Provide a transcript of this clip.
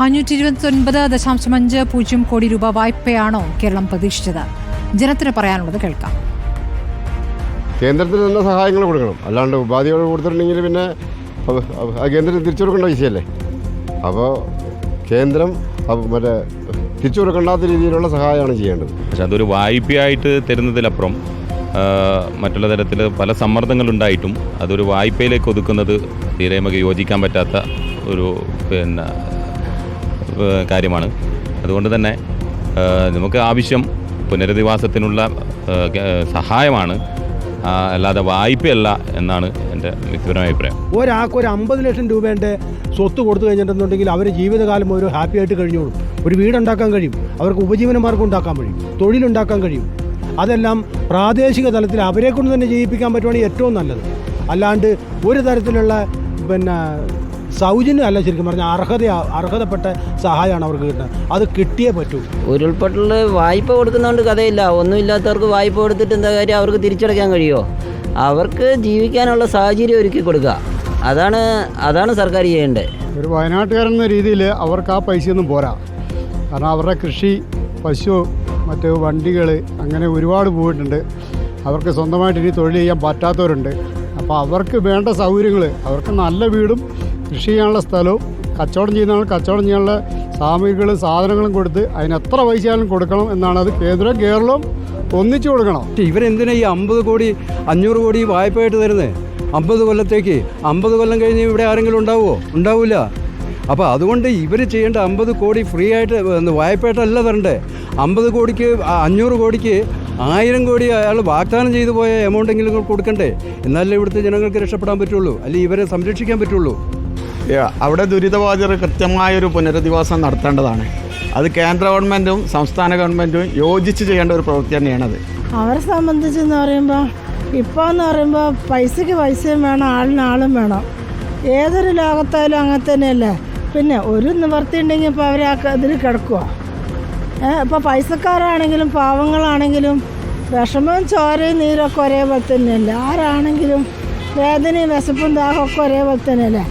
529.50 കോടി രൂപ വായ്പയാണോ കേരളം പ്രതീക്ഷിച്ചത്? ജനത്തിന് പറയാനുള്ളത് കേൾക്കാം. കേന്ദ്രത്തിന് തന്നെ സഹായങ്ങൾ കൊടുക്കണം, അല്ലാണ്ട് ഉപാധികൾ കൊടുത്തിട്ടുണ്ടെങ്കിൽ പിന്നെ കേന്ദ്രത്തിന് തിരിച്ചു കൊടുക്കേണ്ട പൈസയല്ലേ. അപ്പോൾ കേന്ദ്രം മറ്റേ തിരിച്ചു കൊടുക്കേണ്ടാത്ത രീതിയിലുള്ള സഹായമാണ് ചെയ്യേണ്ടത്. പക്ഷെ അതൊരു വായ്പയായിട്ട് തരുന്നതിലപ്പുറം മറ്റുള്ള തരത്തിൽ പല സമ്മർദ്ദങ്ങളുണ്ടായിട്ടും അതൊരു വായ്പയിലേക്ക് ഒതുക്കുന്നത് തീരെ നമുക്ക് യോജിക്കാൻ പറ്റാത്ത ഒരു കാര്യമാണ്. അതുകൊണ്ട് തന്നെ നമുക്ക് ആവശ്യം പുനരധിവാസത്തിനുള്ള സഹായമാണ്, അല്ലാതെ വായ്പയല്ല എന്നാണ് എൻ്റെ വ്യക്തിപരമായ അഭിപ്രായം. ഒരാൾക്ക് ഒരു 50 ലക്ഷം രൂപേൻ്റെ സ്വത്ത് കൊടുത്തു കഴിഞ്ഞിട്ടുണ്ടെങ്കിൽ അവർ ജീവിതകാലം ഒരു ഹാപ്പി ആയിട്ട് കഴിഞ്ഞോളും. ഒരു വീടുണ്ടാക്കാൻ കഴിയും, അവർക്ക് ഉപജീവന മാർഗം ഉണ്ടാക്കാൻ കഴിയും, തൊഴിലുണ്ടാക്കാൻ കഴിയും. അതെല്ലാം പ്രാദേശിക തലത്തിൽ അവരെ കൊണ്ട് തന്നെ ചെയ്യിപ്പിക്കാൻ പറ്റുവാണെങ്കിൽ ഏറ്റവും നല്ലത്. അല്ലാണ്ട് ഒരു തരത്തിലുള്ള സൗജന്യം അല്ല, ശരിക്കും പറഞ്ഞാൽ അർഹതപ്പെട്ട സഹായമാണ് അവർക്ക് കിട്ടുന്നത്. അത് കിട്ടിയേ പറ്റൂ. ഉരുൾപൊട്ടൽ വായ്പ കൊടുക്കുന്നതുകൊണ്ട് കഥയില്ല. ഒന്നുമില്ലാത്തവർക്ക് വായ്പ കൊടുത്തിട്ട് എന്താ കാര്യം? അവർക്ക് തിരിച്ചടയ്ക്കാൻ കഴിയുമോ? അവർക്ക് ജീവിക്കാനുള്ള സാഹചര്യം ഒരുക്കി കൊടുക്കുക. അതാണ് സർക്കാർ ചെയ്യേണ്ടത്. ഒരു വയനാട്ടുകാരൻ എന്ന രീതിയിൽ അവർക്ക് ആ പൈസയൊന്നും പോരാ. കാരണം അവരുടെ കൃഷി, പശു, മറ്റ് വണ്ടികൾ അങ്ങനെ ഒരുപാട് പോയിട്ടുണ്ട്. അവർക്ക് സ്വന്തമായിട്ട് ഇനി തൊഴിൽ ചെയ്യാൻ പറ്റാത്തവരുണ്ട്. അപ്പോൾ അവർക്ക് വേണ്ട സൗകര്യങ്ങൾ, അവർക്ക് നല്ല വീടും കൃഷി ചെയ്യാനുള്ള സ്ഥലവും കച്ചവടം ചെയ്യുന്ന കച്ചവടം ചെയ്യാനുള്ള സാമഗ്രികളും സാധനങ്ങളും കൊടുത്ത് അതിന് എത്ര പൈസയാലും കൊടുക്കണം എന്നാണ്. അത് കേരളവും ഒന്നിച്ചു കൊടുക്കണം. ഇവരെന്തിനാ ഈ 50 കോടി 500 കോടി വായ്പയായിട്ട് തരുന്നത്? 50 കൊല്ലത്തേക്ക്. 50 കൊല്ലം കഴിഞ്ഞ് ഇവിടെ ആരെങ്കിലും ഉണ്ടാവുമോ? ഉണ്ടാവില്ല. അപ്പോൾ അതുകൊണ്ട് ഇവർ ചെയ്യേണ്ട 50 കോടി ഫ്രീ ആയിട്ട് വായ്പയായിട്ടല്ല തരണ്ടേ. 50 കോടിക്ക് 500 കോടിക്ക് 1000 കോടി അയാൾ വാഗ്ദാനം ചെയ്തു പോയ എമൗണ്ടെങ്കിലും കൊടുക്കണ്ടേ? എന്നാലേ ഇവിടുത്തെ ജനങ്ങൾക്ക് രക്ഷപ്പെടാൻ പറ്റുള്ളൂ, അല്ലെങ്കിൽ ഇവരെ സംരക്ഷിക്കാൻ പറ്റുള്ളൂ. അവിടെ ദുരിതബാധിതർ കൃത്യമായൊരു പുനരധിവാസം നടത്തേണ്ടതാണ്. അത് കേന്ദ്ര ഗവൺമെൻറ്റും സംസ്ഥാന ഗവൺമെൻറ്റും യോജിച്ച് ചെയ്യേണ്ട ഒരു പ്രവൃത്തി തന്നെയാണത്. അവരെ സംബന്ധിച്ചെന്ന് പറയുമ്പോൾ ഇപ്പോൾ എന്ന് പറയുമ്പോൾ പൈസയ്ക്ക് പൈസയും വേണം, ആളിന് ആളും വേണം. ഏതൊരു ലോകത്തായാലും അങ്ങനെ തന്നെയല്ലേ. പിന്നെ ഒരു നിവർത്തി ഉണ്ടെങ്കിൽ ഇപ്പോൾ അവർ ഇതിൽ കിടക്കുക. ഇപ്പോൾ പൈസക്കാരാണെങ്കിലും പാവങ്ങളാണെങ്കിലും വിഷമവും ചോരയും നീരൊക്കെ ഒരേപോലെ തന്നെയല്ലേ. ആരാണെങ്കിലും വേദനയും വിശപ്പും ദാഹമൊക്കെ ഒരേപോലെ തന്നെയല്ലേ.